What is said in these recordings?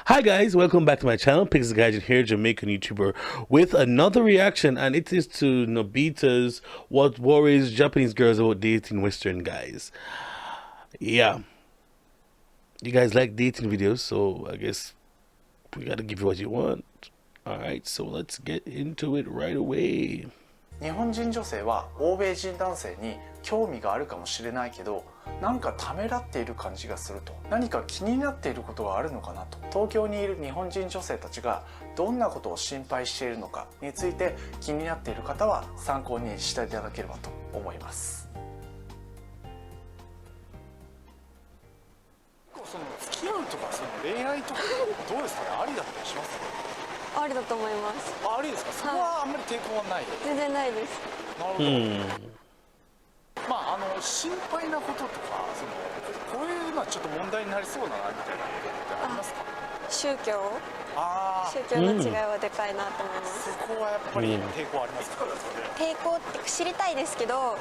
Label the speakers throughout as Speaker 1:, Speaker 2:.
Speaker 1: Hi guys, welcome back to my channel. Pixel Gadget here, Jamaican YouTuber, with another reaction, and it is to Nobita's What Worries Japanese Girls About Dating Western Guys. Yeah, you guys like dating videos, so I guess we gotta give you what you want. Alright, so let's get into it right away.
Speaker 2: 日本人女性は欧米人男性に興味があるかもしれないけど、なんかためらっている感じがすると、何か気になっていることがあるのかなと、東京にいる日本人女性たちがどんなことを心配しているのかについて気になっている方は参考にしていただければと思います。その付き合うとかその恋愛とかどうですかね、ありだったりしますか？
Speaker 3: ありだと思います。
Speaker 2: ありですか？そこはあんまり抵抗はない。
Speaker 3: 全然ないです。
Speaker 2: なるほど。まあ心配なこととか、こういうのはちょっと問題になりそうだなみたいなことってありますか？宗教の違いはでかいなと思います。そこはやっぱり抵抗ありますか？
Speaker 3: 抵抗って知りたいですけど、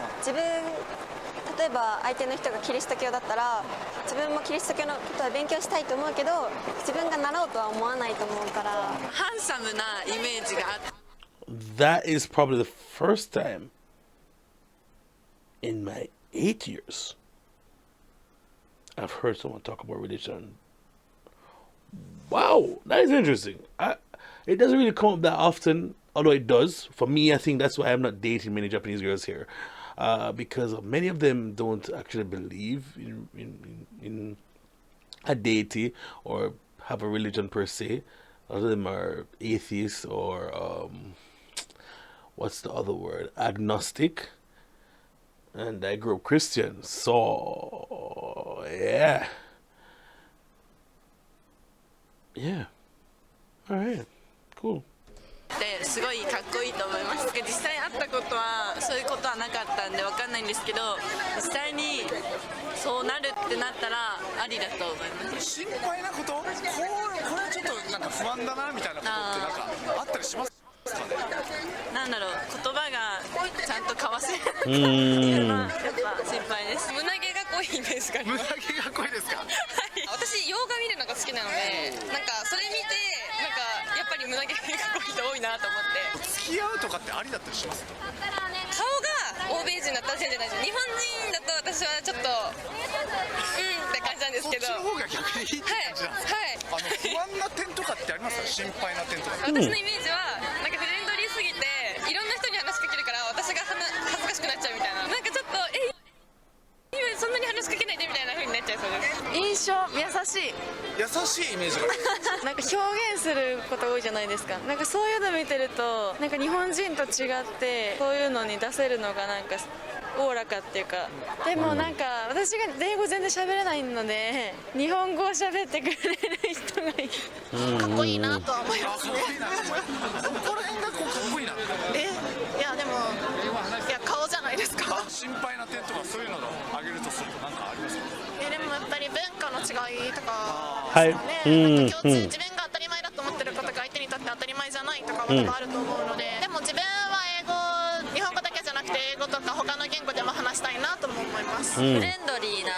Speaker 3: 例えば相手の人がキリスト教だったら、自分もキリスト教のことは勉強したいと思うけど、自分が習おうとは思わないと思うから。
Speaker 4: ハンサムなイメージがあって。
Speaker 1: That is probably the first time in my 8 years I've heard someone talk about religion. Wow, that is interesting. It doesn't really come up that often, although it does. For me, I think that's why I'm not dating many Japanese girls here. Because many of them don't actually believe in a deity or have a religion per se. A lot of them are atheists or what's the other word? Agnostic. And I grew up Christian, so yeah. All right, cool.
Speaker 4: すごいかっこいいと思います。実際会ったことはそういうことはなかったんでわかんないんですけど、実際にそうなるってなったらありだと思います。
Speaker 2: 心配なこと、これちょっとなんか不安だなみたいなことってなんかあったりしますかね？
Speaker 4: なんだろう、言葉がちゃんと交わせるっていうのはやっぱ心配です。胸毛が濃いイメージがあります。
Speaker 2: 胸毛が濃いですか？はい。
Speaker 4: 私洋画見るのが好きなので、なんかそれ見てなんかやっぱり胸毛が濃い人多いなと思って。
Speaker 2: 付き合うとかってありだったりします？
Speaker 4: 顔が欧米人だったら全然大丈夫。日本人だと私はちょっとって感じなんですけど。
Speaker 2: そっちの方が逆にいいって感じなんですか？不安な点とかってありますか？心配な点とか。
Speaker 4: 私のイメージはなんかフレンドリーすぎていろんな人に話しかけるから私が恥ずかしくなっちゃうみたいな。なんかちょっと今そんなに話しかけないでみたいな風になっちゃいそうです。印象優しい。
Speaker 2: 優しいイメージが
Speaker 5: なんか表現すること多いじゃないですか。なんかそういうの見てると、なんか日本人と違ってそういうのに出せるのがなんかおおらかっていうか。でもなんか私が英語全然喋れないので、日本語を喋ってくれる人がいる。かっこいいなとは思いますね。
Speaker 2: どこら辺がこうかっこいいな。
Speaker 5: いやでも顔じゃないですか。
Speaker 2: 心配な点とかそういうのを挙げるとすると何かありますか？
Speaker 5: でもやっぱり文化の違いとか
Speaker 1: はい。
Speaker 5: なんか共通、自分が当たり前だと思ってることが相手にとって当たり前じゃないとかことがあると思うので、でも自分は日本語だけじゃなくて英語とか他の言語でも話したいなとも思います。
Speaker 4: フレンドリーな。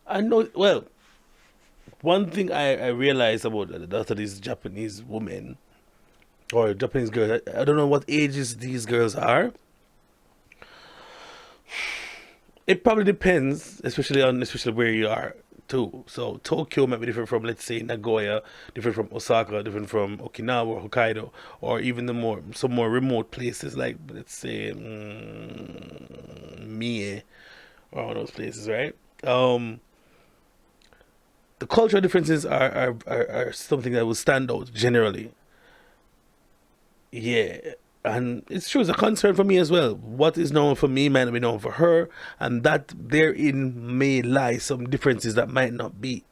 Speaker 1: I know. Well, one thing I realized about a lot of these Japanese women or Japanese girls, I don't know what ages these girls are. It probably depends, especially where you are too. So Tokyo might be different from, let's say, Nagoya, different from Osaka, different from Okinawa or Hokkaido, or even some more remote places like, let's say, Mie, or all those places, right? The cultural differences are something that will stand out generally. Yeah. And it's true, it's a concern for me as well. What is known for me might not be known for her, and that therein may lie some differences that might not be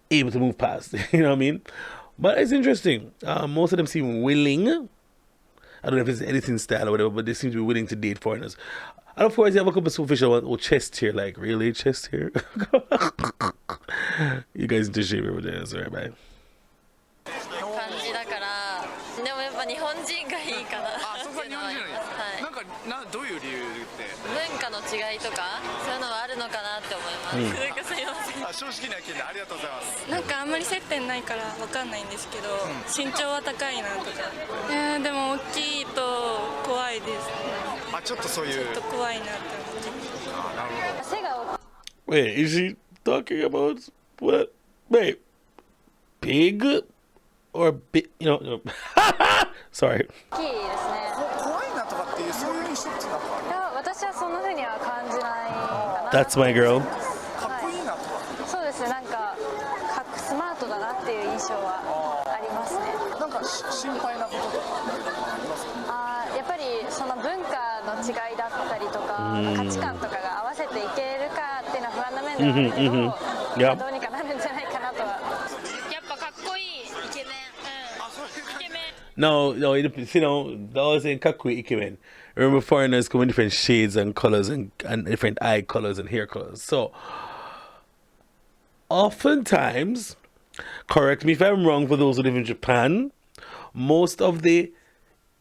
Speaker 1: able to move past. You know what I mean? But it's interesting. Most of them seem willing. I don't know if it's anything style or whatever, but they seem to be willing to date foreigners. And of course, you have a couple of superficial ones. Oh, chest hair, like, really? Chest hair? You guys need to shave over there. Sorry, bye.
Speaker 4: 感じだから、でもやっぱ日本人がいいかな。
Speaker 2: あ、そこは日本人がいい。はい。なんかどういう理由で？
Speaker 4: 文化の違いとかそういうのはあるのかなって思います。なんかすいません。
Speaker 2: 正直な意見でありがとうございます。
Speaker 5: なんかあんまり接点ないからわかんないんですけど、身長は高いなとか。でも大きいと怖いですね。
Speaker 2: あ、ちょっとそういう。
Speaker 5: ちょっと怖いなって思って。
Speaker 2: あ、なるほど。
Speaker 1: Wait, is she talking about what? Wait, pig or big? Sorry.
Speaker 3: 大きいですね。
Speaker 2: 怖いなとかっていうそういう印象ってなんかある？
Speaker 3: いや、私はそんな風には感じないかな。
Speaker 1: That's my girl.
Speaker 2: かっこいいなとか。
Speaker 3: そうですね、なんかスマートだなっていう印象はありますね。
Speaker 2: なんか心配なこととかありますか？
Speaker 3: やっぱりその文化の違いだったりとか、価値観とかが合わせていけるかっていうのは不安な面ではあるけど、どうにかなるんじゃないかなとは。
Speaker 4: やっぱかっこいいイケメン、イケメン
Speaker 1: No, that wasn't kakui ikemen. Remember, foreigners come in different shades and colors and different eye colors and hair colors. So, oftentimes, correct me if I'm wrong, for those who live in Japan, most of the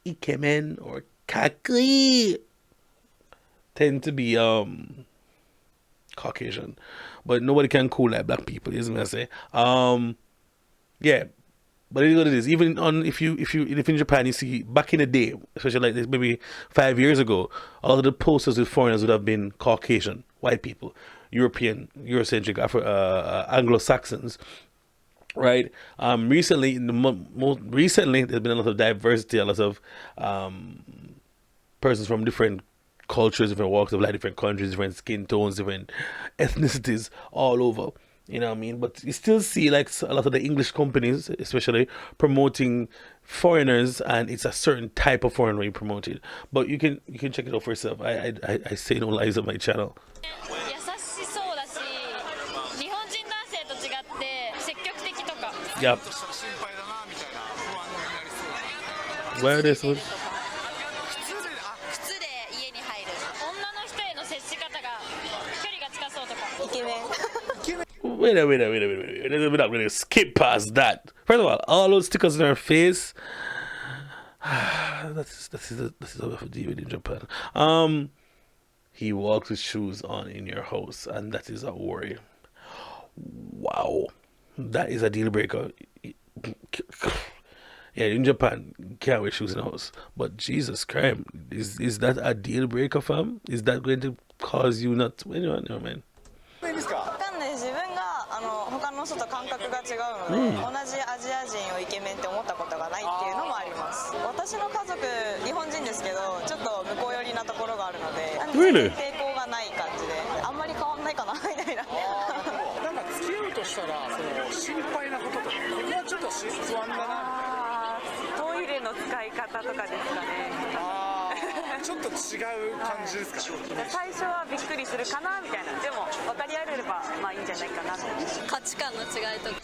Speaker 1: ikemen or kakui tend to be Caucasian, but nobody can cool like black people. Is what I say. Yeah. But it is what it is. Even on if you live in Japan, you see back in the day, especially like this, maybe 5 years ago, a lot of the posters with foreigners would have been Caucasian, white people, European, Eurocentric, Anglo-Saxons, right? Recently, recently, there's been a lot of diversity, a lot of persons from different cultures, different walks of life, different countries, different skin tones, different ethnicities all over. You know what I mean? But you still see like a lot of the English companies, especially promoting foreigners, and it's a certain type of foreigner you promote it. But you can check it out for yourself. I say no lies on my channel.
Speaker 4: 優しそうだし、日本人男性と違って積極的とか。
Speaker 1: Yep.
Speaker 2: 心配だなみたいな不安になりそう。
Speaker 1: Where this was?
Speaker 4: 靴で家に入る。女の人への接し方が距離が近そうとか。
Speaker 3: イケメン。
Speaker 1: Wait a minute. We're not going to skip past that. First of all those stickers on her face. This is how we deal with in Japan. He walks with shoes on in your house, and that is a worry. Wow, that is a deal breaker. Yeah, in Japan, you can't wear shoes in the house. But Jesus Christ, is that a deal breaker, fam? Is that going to cause you not to? Anyway, no, man.
Speaker 2: いいですか？
Speaker 6: わかんないです。自分が他の人と感覚が違うので、同じアジア人をイケメンって思ったことがないっていうのもあります。私の家族日本人ですけど、ちょっと向こう寄りなところがあるので、全然抵抗がない感じで、あんまり変わんないかなみたいな。
Speaker 2: なんか付き合うとしたらその心配なこととか、ここはちょっと不安だな。
Speaker 6: トイレの使い方とかですかね。
Speaker 2: ちょっと違う感じですか？
Speaker 6: 最初はびっくりするかなみたいな。でも分かり合えればまあいいんじゃないかなと。
Speaker 3: 価値観の違いとか。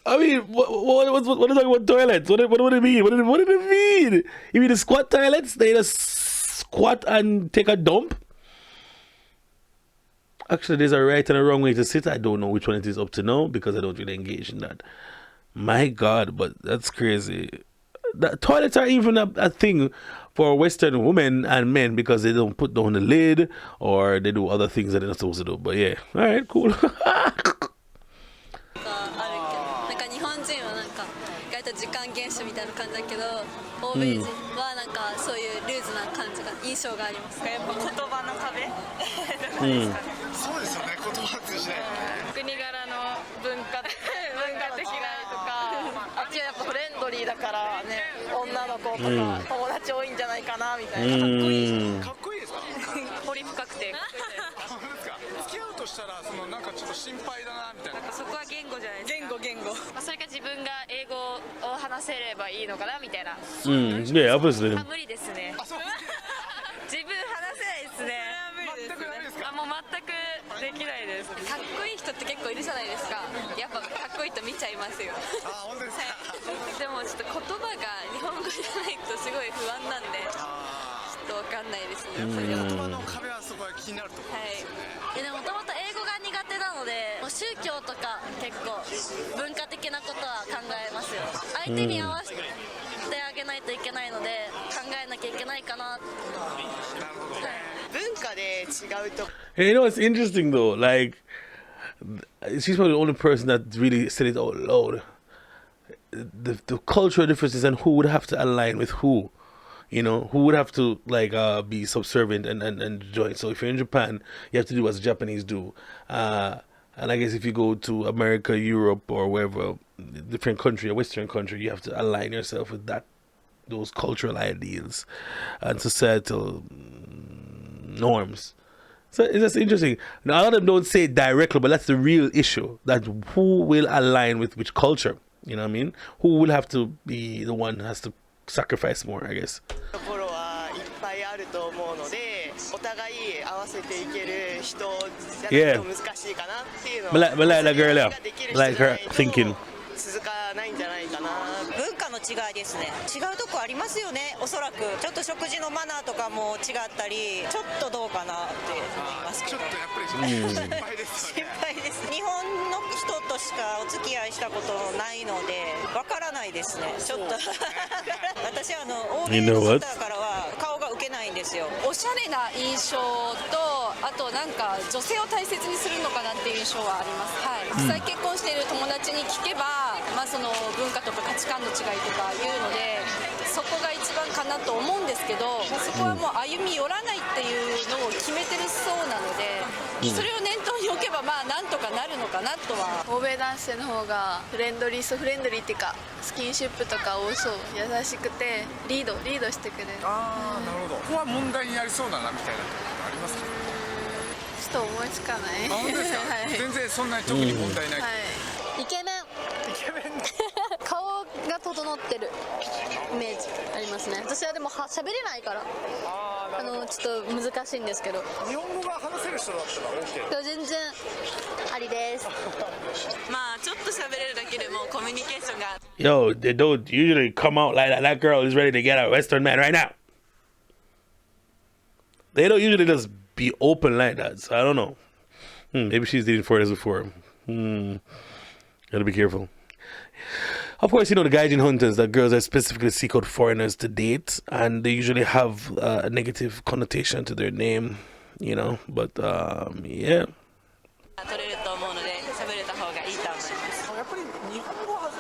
Speaker 1: I mean, what are you talking about toilets? What do it mean? What did it mean? You mean the squat toilets? They just squat and take a dump? Actually, there's a right and a wrong way to sit. I don't know which one it is up to now because I don't really engage in that. My God, but that's crazy. The toilets are even a thing for Western women and men because they don't put down the lid or they do other things that they're not supposed to do. But yeah, all right, cool.
Speaker 3: 日本人はなんか意外と時間厳守みたいな感じだけど、欧米人はなんかそういうルーズな感じが印象があります。
Speaker 6: やっぱ言葉の壁
Speaker 2: そうですよね、言葉通じない。
Speaker 6: 国柄の文化的なとか、あっちはやっぱフレンドリーだからね、女の子とか友達多いんじゃないかなみたいな。
Speaker 2: かっこいいですか？
Speaker 6: 彫り深くて。
Speaker 2: 本当ですか？付き合うとしたらなんかちょっと心配だなみたいな。
Speaker 6: そこは言語じゃないですか。言語。
Speaker 4: それか自分が英語を話せればいいのかなみたいな。
Speaker 1: Yeah, obviously.
Speaker 4: 無理ですね。
Speaker 2: あ、そう。
Speaker 4: 自分話せないですね。
Speaker 2: 全くダメですか？
Speaker 4: もう全くできないです。
Speaker 3: かっこいい人って結構いるじゃないですか。やっぱかっこいいと見ちゃいますよ。
Speaker 2: あ、本当ですか？
Speaker 3: でもちょっと言葉が日本語じゃないとすごい不安なんで、ちょっとわかんないですね。それは。
Speaker 2: 言葉の壁はそこは気になるところですよね。
Speaker 3: でもともと英語が苦手なので、もう宗教とか結構文化的なことは考えますよ。相手に合わせてあげないといけないので考えなきゃいけないかな。
Speaker 6: 文化で違うと
Speaker 1: You know, it's interesting though. Like, she's probably the only person that really said it out loud. The cultural differences and who would have to align with who. You know, who would have to like be subservient and join. So if you're in Japan, you have to do what the Japanese do. And I guess if you go to America, Europe, or wherever, different country, a Western country, you have to align yourself with those cultural ideals and societal norms. So it's just interesting. Now, a lot of them don't say it directly, but that's the real issue. That who will align with which culture? You know what I mean? Who will have to be the one who has to sacrifice more, I guess.
Speaker 6: ところはいっぱいあると思うので、お互い合わせていける人じゃないと難しいかなっていうのは、
Speaker 1: But like that girl, yeah. Like her thinking.
Speaker 6: 続かないんじゃないかな。
Speaker 7: 文化の違いですね。違うとこありますよね。おそらくちょっと食事のマナーとかも違ったり、ちょっとどうかなって思いますけど。ちょっとやっぱり心配ですよね。心配です。日本の人としかお付き合いしたことないのでわからないですね。ちょっと私は欧米の方からは顔が受けないんですよ。
Speaker 8: おしゃれな印象と、あとなんか女性を大切にするのかなっていう印象はあります。はい。実際結婚している友達に聞けば、まあその文化とか価値観の違いとかいうので、そこが一番かなと思うんですけど、そこはもう歩み寄らないっていうのを決めてるそうなので、それを念頭に置けばまあなんとかなるのかなとは。
Speaker 5: 欧米男性の方がフレンドリーっていうかスキンシップとか多そう、優しくてリードしてくれる。
Speaker 9: ああ、なるほど。ここは問題になりそうだなみたいなことありますか？
Speaker 5: ちょっと思いつかない。
Speaker 9: あ、本当ですか？
Speaker 5: はい、
Speaker 9: 全然そんなに特に問題ない。
Speaker 5: はい、
Speaker 10: イケメン顔が整ってるイメージありますね。私はでも喋れないからちょっと難しいんですけど、
Speaker 9: 日本語が話せる人だったら OK。
Speaker 10: 全然ありです。
Speaker 7: まあちょっと喋れるだけでもコミュニケーションが。
Speaker 1: Yo, they don't usually come out like that. That girl is ready to get a Western man right now. They don't usually just be open like that. So I don't know. Maybe she's dating foreigners before. Gotta be careful. Of course, you know the gaijin hunters, that girls that specifically seek out foreigners to date, and they usually have a negative connotation to their name, you know. But yeah.
Speaker 7: 取れると思うので喋れた方がいいと思います。
Speaker 2: やっぱり日本語は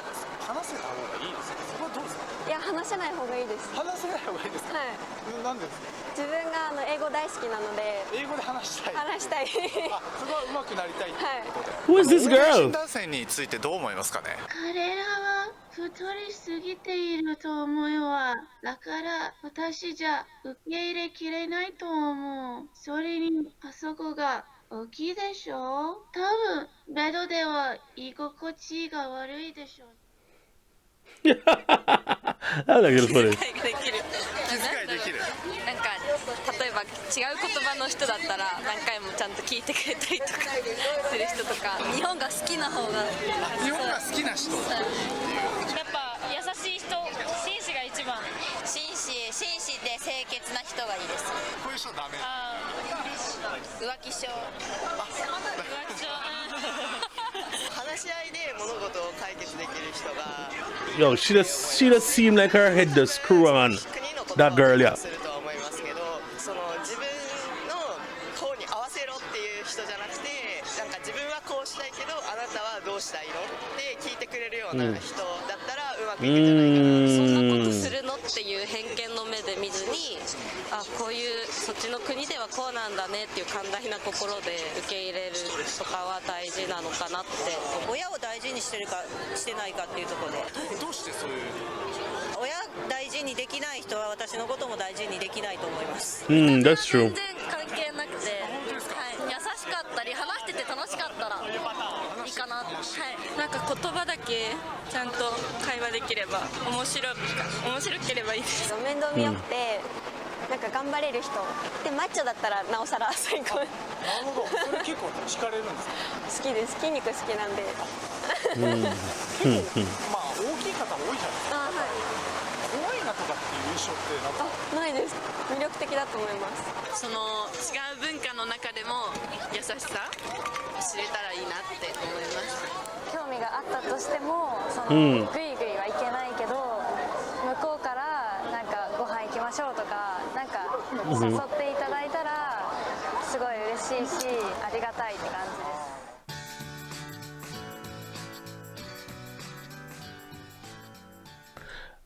Speaker 2: 話せた方がいいですか？そこはどうですか？
Speaker 3: いや、話せない方がいいです。
Speaker 2: 話せない方がいいですか？
Speaker 3: はい。
Speaker 2: なんでですか？
Speaker 3: 自分が英語大好きなので。
Speaker 2: 英語で話したい。
Speaker 3: 話したい。
Speaker 2: あ、そこは上手くなりたいってことで。
Speaker 1: Who is this girl?
Speaker 9: 男性についてどう思いますかね？
Speaker 11: 彼らは太りすぎていると思うわ。だから私じゃ受け入れきれないと思う。それにあそこが大きいでしょ。多分ベッドでは居心地が悪いでしょ。
Speaker 1: なんだけどそれ。
Speaker 4: できる。なんか例えば違う言葉の人だったら何回もちゃんと聞いてくれたりとかする人とか、日本が好きな方が。
Speaker 9: 日本が好きな人。
Speaker 4: やっぱ優しい人、紳士が一番。
Speaker 7: 紳士で清潔な人がいいです。
Speaker 9: こういう人ダメ。
Speaker 7: 浮気症。話し合いで物事を解決できる人が。
Speaker 1: Yo, she does seem like her head does screw on. That girl, yeah.
Speaker 7: するとは思いますけど、その自分の方に合わせろっていう人じゃなくて、なんか自分はこうしたいけどあなたはどうしたいのって聞いてくれるような人だったらうまくいくんじゃないかな。そんなことするのっていう偏見の目で見ずに、あ、こういうそっちの国ではこうなんだねっていう寛大な心で受け入れるとかは大事なのかなって。親を大事にしてるかしてないかっていうところで。
Speaker 9: どうしてそういう。
Speaker 7: 親大事にできない人は私のことも大事にできないと思います。
Speaker 1: That's true.
Speaker 4: 全然関係なくて、はい、優しかったり話してて楽しかったらいいかな。はい、なんか言葉だけちゃんと会話できれば面白ければいいです。
Speaker 3: 面倒見よくて、なんか頑張れる人でマッチョだったらなおさら最高。
Speaker 2: なるほど。それ結構惹かれるんですか？
Speaker 3: 好きです。筋肉好きなんで。
Speaker 2: 結構まあ大きい方多いじゃないですか。
Speaker 3: あ、はい。
Speaker 2: 怖いなとかっていう印象ってなんか。
Speaker 3: ないです。魅力的だと思います。
Speaker 4: その違う文化の中でも優しさ知れたらいいなって思います。
Speaker 10: 興味があったとしても、そのグイグイはいけないけど、向こうからなんかご飯行きましょうとか、なんか誘っていただいたらすご
Speaker 5: しいしありがたいって感じです。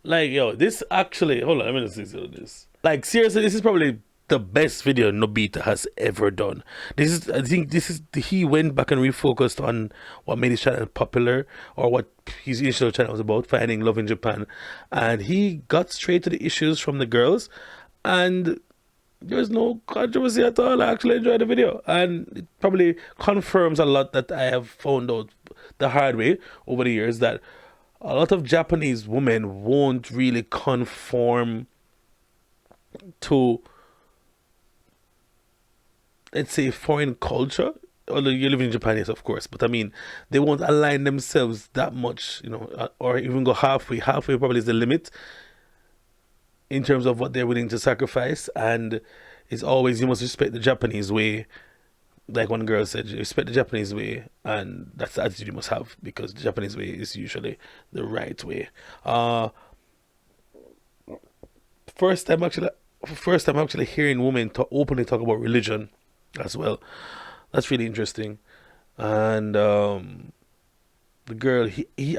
Speaker 1: Like, yo, this actually, hold on, let me just see this. Like, seriously, this is probably the best video Nobita has ever done. I think he went back and refocused on what made his channel popular, or what his initial channel was about, finding love in Japan. And he got straight to the issues from the girls, and there's no controversy at all. I actually enjoyed the video, and it probably confirms a lot that I have found out the hard way over the years, that a lot of Japanese women won't really conform to, let's say, foreign culture. Although you live in Japan, yes, of course, but I mean, they won't align themselves that much, you know, or even go halfway. Halfway probably is the limit in terms of what they're willing to sacrifice. And it's always, you must respect the Japanese way. Like one girl said, respect the Japanese way, and that's the attitude you must have, because the Japanese way is usually the right way. First time actually hearing women openly talk about religion as well. That's really interesting. And the girl,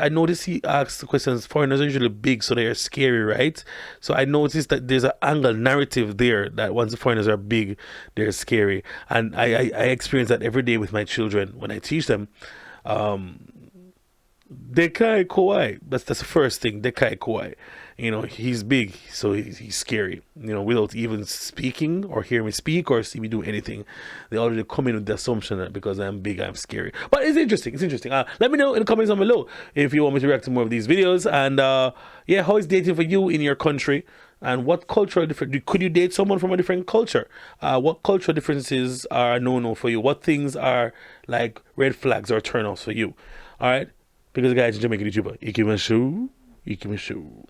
Speaker 1: I noticed he asked the questions. Foreigners are usually big, so they are scary, right? So I noticed that there's an angle narrative there that once the foreigners are big, they're scary. And I experience that every day with my children when I teach them. Dekai kawaii. That's the first thing. Dekai kawaii. You know, he's big, so he's scary. You know, without even speaking or hear me speak or see me do anything, they already come in with the assumption that because I'm big, I'm scary. But it's interesting. It's interesting. Let me know in the comments down below if you want me to react to more of these videos. And yeah, how is dating for you in your country? And what cultural difference could you date someone from a different culture? What cultural differences are no for you? What things are like red flags or turn offs for you? All right, because guys, Jamaican YouTuber, Ikimashu.